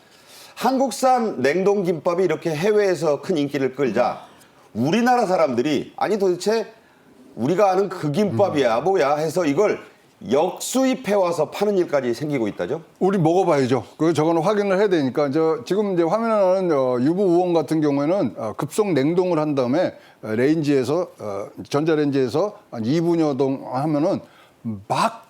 한국산 냉동김밥이 이렇게 해외에서 큰 인기를 끌자 우리나라 사람들이 아니 도대체 우리가 아는 그 김밥이야 뭐야 해서 이걸 역수입해와서 파는 일까지 생기고 있다죠? 우리 먹어봐야죠. 저거는 확인을 해야 되니까 지금 이제 화면에 나오는 유부 우엉 같은 경우에는 급속 냉동을 한 다음에 레인지에서 전자레인지에서 한 2분여 동 하면은 막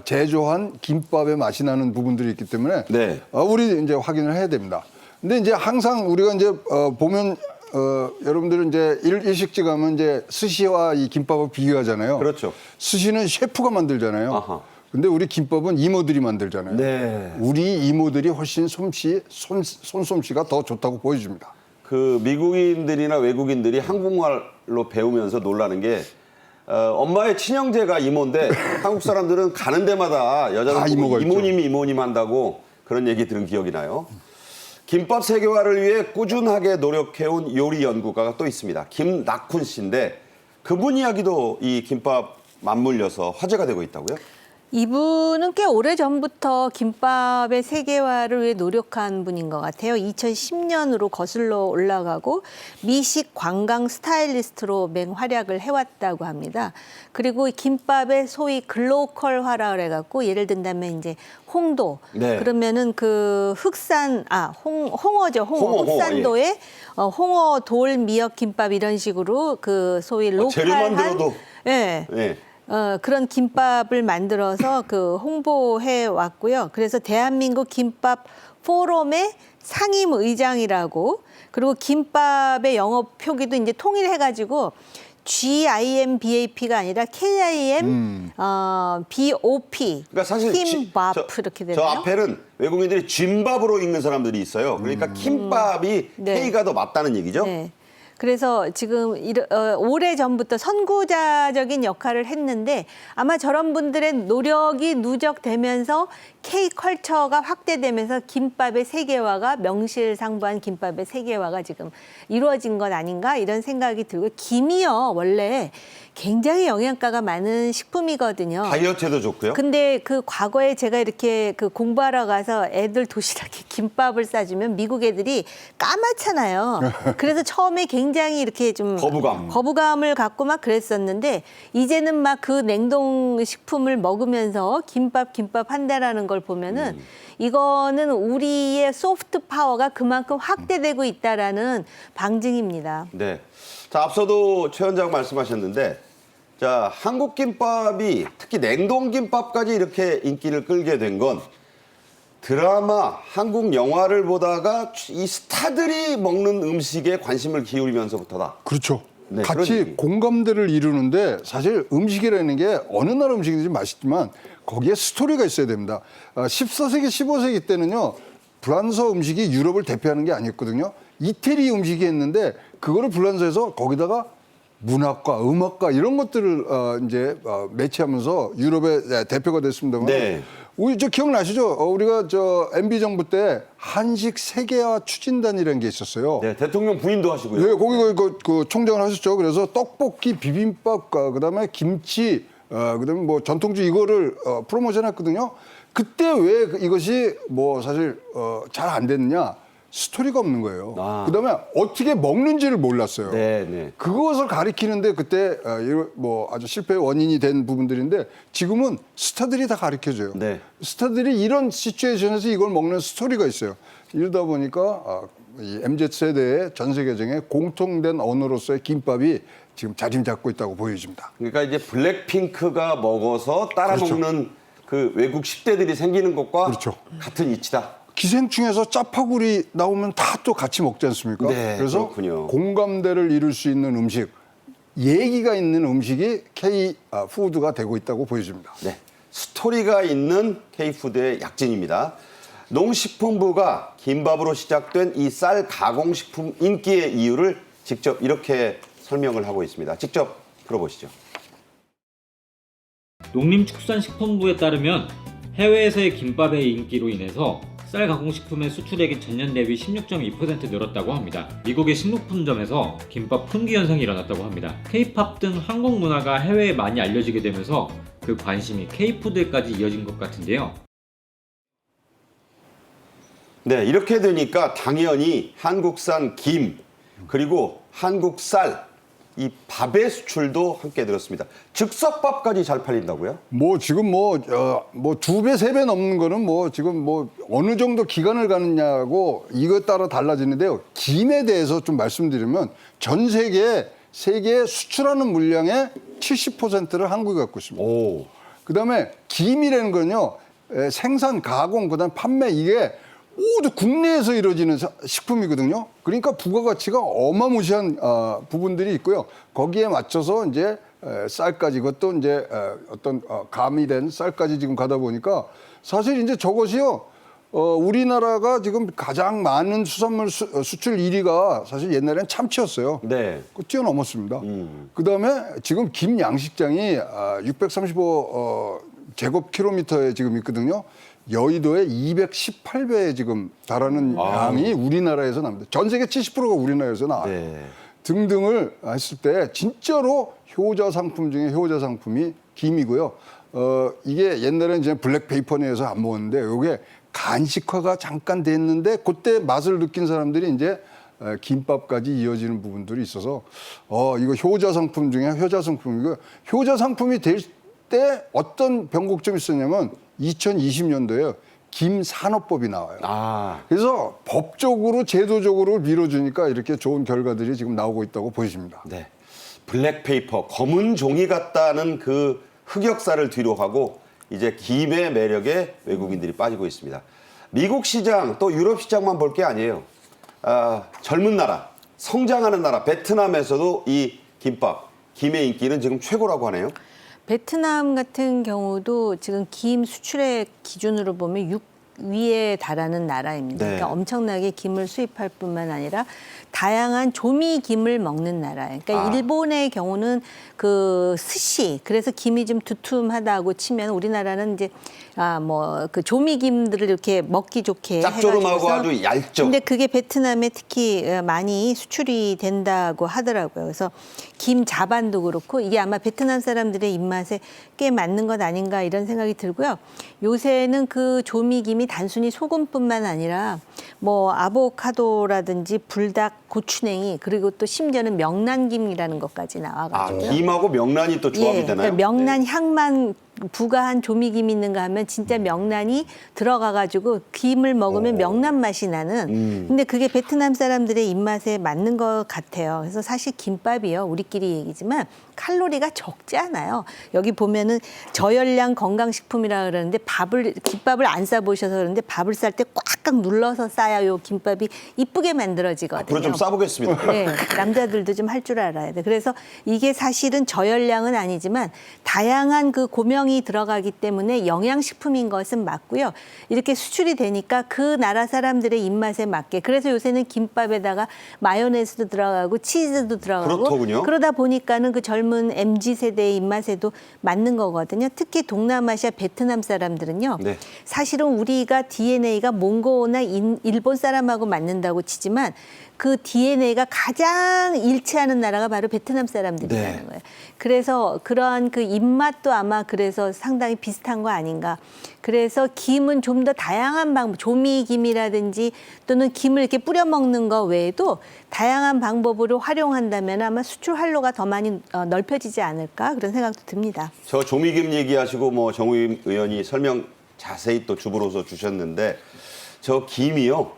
제조한 김밥의 맛이 나는 부분들이 있기 때문에 네. 우리 이제 확인을 해야 됩니다. 근데 이제 항상 우리가 이제 보면 여러분들은 이제 일식집 가면 이제 스시와 이 김밥을 비교하잖아요. 그렇죠. 스시는 셰프가 만들잖아요. 아하. 근데 우리 김밥은 이모들이 만들잖아요. 네. 우리 이모들이 훨씬 손솜씨가 더 좋다고 보여줍니다. 그 미국인들이나 외국인들이 한국말로 배우면서 놀라는 게 엄마의 친형제가 이모인데 한국 사람들은 가는 데마다 여자가 다 이모가 있죠. 이모님이 이모님 한다고 그런 얘기 들은 기억이 나요. 김밥 세계화를 위해 꾸준하게 노력해온 요리 연구가가 또 있습니다. 김낙훈 씨인데 그분 이야기도 이 김밥 맞물려서 화제가 되고 있다고요? 이분은 꽤 오래전부터 김밥의 세계화를 위해 노력한 분인 것 같아요. 2010년으로 거슬러 올라가고 미식 관광 스타일리스트로 맹활약을 해왔다고 합니다. 그리고 김밥의 소위 글로컬화라 그래갖고 예를 든다면 이제 홍도 네. 그러면은 그 홍어죠. 홍어, 흑산도의 홍어 돌 미역 김밥 이런 식으로 그 소위 재료만 로컬한 들어도 예. 네. 그런 김밥을 만들어서 그 홍보해 왔고요. 그래서 대한민국 김밥 포럼의 상임 의장이라고 그리고 김밥의 영어 표기도 이제 통일해가지고 GIMBAP가 아니라 KIM BOP 그러니까 사실 김밥 이렇게 되나요? 저 앞에는 외국인들이 쥔밥으로 읽는 사람들이 있어요. 그러니까 김밥이 네. K가 더 맞다는 얘기죠. 네. 그래서 지금 오래전부터 선구자적인 역할을 했는데 아마 저런 분들의 노력이 누적되면서 K컬처가 확대되면서 김밥의 세계화가 명실상부한 김밥의 세계화가 지금 이루어진 것 아닌가 이런 생각이 들고 김이요 원래 굉장히 영양가가 많은 식품이거든요. 다이어트에도 좋고요. 근데 그 과거에 제가 이렇게 그 공부하러 가서 애들 도시락에 김밥을 싸주면 미국 애들이 까맣잖아요. 그래서 처음에 굉장히 이렇게 좀 거부감을 갖고 막 그랬었는데 이제는 막 그 냉동 식품을 먹으면서 김밥 한다라는 걸 보면은 이거는 우리의 소프트 파워가 그만큼 확대되고 있다라는 방증입니다. 네. 자, 앞서도 최 원장 말씀하셨는데 자, 한국 김밥이 특히 냉동 김밥까지 이렇게 인기를 끌게 된 건 드라마, 한국 영화를 보다가 이 스타들이 먹는 음식에 관심을 기울이면서부터다. 그렇죠. 네, 그런 같이 얘기. 공감대를 이루는데 사실 음식이라는 게 어느 나라 음식이든지 맛있지만 거기에 스토리가 있어야 됩니다. 14세기, 15세기 때는요. 프랑스어 음식이 유럽을 대표하는 게 아니었거든요. 이태리 음식이었는데 그거를 불란서에서 거기다가 문학과 음악과 이런 것들을 매치하면서 유럽의 대표가 됐습니다만 네. 우리 저 기억나시죠? 우리가 저 MB 정부 때 한식 세계화 추진단이라는 게 있었어요. 네, 대통령 부인도 하시고요. 네, 거기 그 총장을 하셨죠. 그래서 떡볶이, 비빔밥과 그다음에 김치, 그다음에 뭐 전통주 이거를 프로모션했거든요. 그때 왜 이것이 뭐 사실 잘 안 됐느냐? 스토리가 없는 거예요. 그다음에 어떻게 먹는지를 몰랐어요. 네, 네. 그것을 가리키는데 그때 뭐 아주 실패의 원인이 된 부분들인데 지금은 스타들이 다 가르쳐줘요. 네. 스타들이 이런 시츄에이션에서 이걸 먹는 스토리가 있어요. 이러다 보니까 이 MZ세대의 전 세계적인 공통된 언어로서의 김밥이 지금 자리 잡고 있다고 보여집니다. 그러니까 이제 블랙핑크가 먹어서 따라 먹는 그 외국 10대들이 생기는 것과 그렇죠. 같은 이치다. 기생충에서 짜파구리 나오면 다 또 같이 먹지 않습니까? 네, 그래서 그렇군요. 공감대를 이룰 수 있는 음식, 얘기가 있는 음식이 K-푸드가 되고 있다고 보여집니다. 네, 스토리가 있는 K푸드의 약진입니다. 농식품부가 김밥으로 시작된 이 쌀 가공식품 인기의 이유를 직접 이렇게 설명을 하고 있습니다. 직접 들어보시죠. 농림축산식품부에 따르면 해외에서의 김밥의 인기로 인해서 쌀 가공식품의 수출액이 전년 대비 16.2% 늘었다고 합니다. 미국의 식료품점에서 김밥 품귀 현상이 일어났다고 합니다. K-팝 등 한국 문화가 해외에 많이 알려지게 되면서 그 관심이 K-푸드에까지 이어진 것 같은데요. 네, 이렇게 되니까 당연히 한국산 김 그리고 한국 쌀, 이 밥의 수출도 함께 늘었습니다. 즉석밥까지 잘 팔린다고요? 뭐 지금 뭐 2배, 3배 넘는 거는 뭐 지금 뭐 어느 정도 기간을 가느냐고 이거에 따라 달라지는데요. 김에 대해서 좀 말씀드리면 전 세계에 수출하는 물량의 70%를 한국이 갖고 있습니다. 오. 그다음에 김이라는 건요. 생산, 가공, 그다음 판매 이게 모두 국내에서 이루어지는 식품이거든요. 그러니까 부가가치가 어마무시한 부분들이 있고요. 거기에 맞춰서 이제 쌀까지 그것도 이제 어떤 가미된 쌀까지 지금 가다 보니까 사실 이제 저것이요. 우리나라가 지금 가장 많은 수산물 수출 1위가 사실 옛날엔 참치였어요. 네. 그 뛰어넘었습니다. 그다음에 지금 김 양식장이 635 제곱킬로미터에 지금 있거든요. 여의도에 218배에 지금 달하는 양이 우리나라에서 납니다. 전 세계 70%가 우리나라에서 나와요. 네. 등등을 했을 때 진짜로 효자 상품 중에 효자 상품이 김이고요. 이게 옛날에는 이제 블랙페이퍼 내에서 안 먹었는데 이게 간식화가 잠깐 됐는데 그때 맛을 느낀 사람들이 이제 김밥까지 이어지는 부분들이 있어서 이거 효자 상품 중에 효자 상품이고 효자 상품이 될 때 어떤 변곡점이 있었냐면 2020년도에 김산업법이 나와요. 아. 그래서 법적으로 제도적으로 밀어주니까 이렇게 좋은 결과들이 지금 나오고 있다고 보여집니다. 네. 블랙페이퍼, 검은 종이 같다는 그 흑역사를 뒤로 하고 이제 김의 매력에 외국인들이 빠지고 있습니다. 미국 시장 또 유럽 시장만 볼 게 아니에요. 젊은 나라, 성장하는 나라 베트남에서도 이 김밥, 김의 인기는 지금 최고라고 하네요. 베트남 같은 경우도 지금 김 수출액 기준으로 보면 6위에 달하는 나라입니다. 네. 그러니까 엄청나게 김을 수입할 뿐만 아니라 다양한 조미 김을 먹는 나라예요. 그러니까 일본의 경우는 그 스시, 그래서 김이 좀 두툼하다고 치면 우리나라는 이제 그 조미 김들을 이렇게 먹기 좋게 짭조름하고 해가지고서 아주 얇죠. 근데 그게 베트남에 특히 많이 수출이 된다고 하더라고요. 그래서 김 자반도 그렇고 이게 아마 베트남 사람들의 입맛에 꽤 맞는 것 아닌가 이런 생각이 들고요. 요새는 그 조미김이 단순히 소금뿐만 아니라 뭐 아보카도라든지 불닭, 고추냉이 그리고 또 심지어는 명란김이라는 것까지 나와가지고요. 김하고 명란이 또 조합이 되나요? 그러니까 명란 향만 부과한 조미김이 있는가 하면 진짜 명란이 들어가가지고 김을 먹으면 명란 맛이 나는. 근데 그게 베트남 사람들의 입맛에 맞는 것 같아요. 그래서 사실 김밥이요, 우리끼리 얘기지만 칼로리가 적지 않아요. 여기 보면은 저열량 건강식품이라 그러는데 김밥을 안 싸보셔서 그러는데 밥을 쌀 때 꽉꽉 눌러서 싸야 요 김밥이 이쁘게 만들어지거든요. 앞으로 좀 싸보겠습니다. 네, 남자들도 좀 할 줄 알아야 돼. 그래서 이게 사실은 저열량은 아니지만 다양한 그 고명이 들어가기 때문에 영양식품인 것은 맞고요. 이렇게 수출이 되니까 그 나라 사람들의 입맛에 맞게. 그래서 요새는 김밥에다가 마요네즈도 들어가고 치즈도 들어가고. 그렇더군요. 그러다 보니까는 그 젊은 MZ 세대의 입맛에도 맞는 거거든요. 특히 동남아시아 베트남 사람들은요. 네. 사실은 우리가 DNA가 몽고나 일본 사람하고 맞는다고 치지만 그 DNA가 가장 일치하는 나라가 바로 베트남 사람들이라는 네. 거예요. 그래서 그러한 그 입맛도 아마 그래서 상당히 비슷한 거 아닌가. 그래서 김은 좀 더 다양한 방법, 조미김이라든지 또는 김을 이렇게 뿌려 먹는 거 외에도 다양한 방법으로 활용한다면 아마 수출 활로가 더 많이 넓혀지지 않을까 그런 생각도 듭니다. 저 조미김 얘기하시고 뭐 정우임 의원이 설명 자세히 또 주부로서 주셨는데 저 김이요.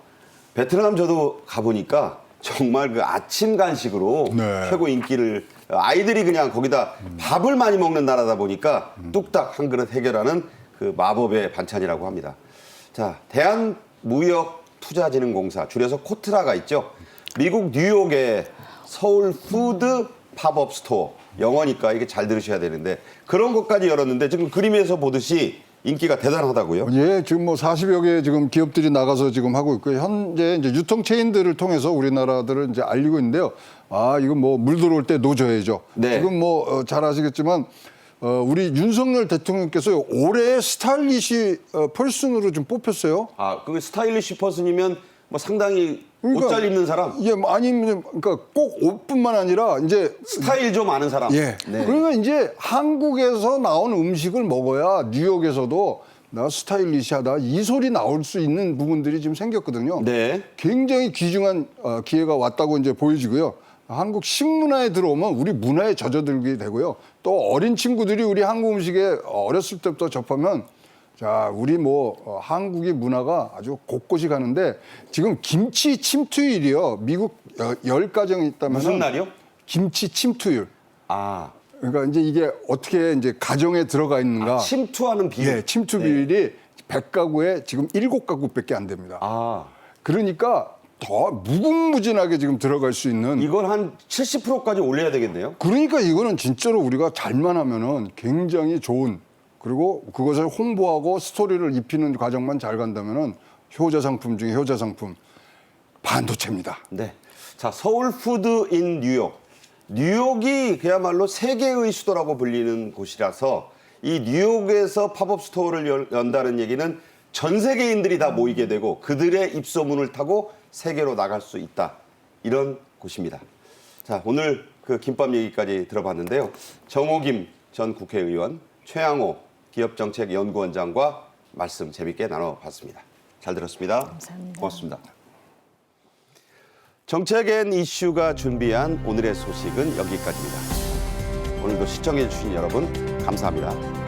베트남 저도 가보니까 정말 그 아침 간식으로 네. 최고 인기를 아이들이 그냥 거기다 밥을 많이 먹는 나라다 보니까 뚝딱 한 그릇 해결하는 그 마법의 반찬이라고 합니다. 자, 대한무역투자진흥공사 줄여서 코트라가 있죠. 미국 뉴욕의 서울 푸드 팝업 스토어 영어니까 이게 잘 들으셔야 되는데 그런 것까지 열었는데 지금 그림에서 보듯이 인기가 대단하다고요? 예, 지금 뭐 40여 개 지금 기업들이 나가서 지금 하고 있고요. 현재 이제 유통 체인들을 통해서 우리나라들을 이제 알리고 있는데요. 이건 뭐 물 들어올 때 노져야죠. 네. 지금 뭐 잘 아시겠지만 우리 윤석열 대통령께서 올해 스타일리시 펄슨으로 좀 뽑혔어요. 그 스타일리시 퍼슨이면 뭐 상당히 그러니까 옷 잘 입는 사람, 예, 아니면 그러니까 꼭 옷뿐만 아니라 이제 스타일 좀 아는 사람. 예. 네. 그러면 이제 한국에서 나온 음식을 먹어야 뉴욕에서도 나 스타일리시하다 이 소리 나올 수 있는 부분들이 지금 생겼거든요. 네. 굉장히 귀중한 기회가 왔다고 이제 보여지고요. 한국 식문화에 들어오면 우리 문화에 젖어들게 되고요. 또 어린 친구들이 우리 한국 음식에 어렸을 때부터 접하면 자, 우리 뭐 한국의 문화가 아주 곳곳이 가는데 지금 김치 침투율이요. 미국 10가정이 있다면 무슨 날이요? 김치 침투율. 그러니까 이제 이게 어떻게 이제 가정에 들어가 있는가? 침투하는 비율. 예, 침투 비율이 100가구에 지금 7가구밖에 안 됩니다. 아, 그러니까 더 무궁무진하게 지금 들어갈 수 있는 이걸 한 70%까지 올려야 되겠네요. 그러니까 이거는 진짜로 우리가 잘만 하면은 굉장히 좋은 그리고 그것을 홍보하고 스토리를 입히는 과정만 잘 간다면은 효자 상품 중에 효자 상품 반도체입니다. 네. 자, 서울푸드 인 뉴욕. 뉴욕이 그야말로 세계의 수도라고 불리는 곳이라서 이 뉴욕에서 팝업 스토어를 연다는 얘기는 전 세계인들이 다 모이게 되고 그들의 입소문을 타고 세계로 나갈 수 있다. 이런 곳입니다. 자, 오늘 그 김밥 얘기까지 들어봤는데요. 정호김 전 국회의원, 최양호 기업정책연구원장과 말씀 재밌게 나눠봤습니다. 잘 들었습니다. 감사합니다. 고맙습니다. 정책 앤 이슈가 준비한 오늘의 소식은 여기까지입니다. 오늘도 시청해 주신 여러분 감사합니다.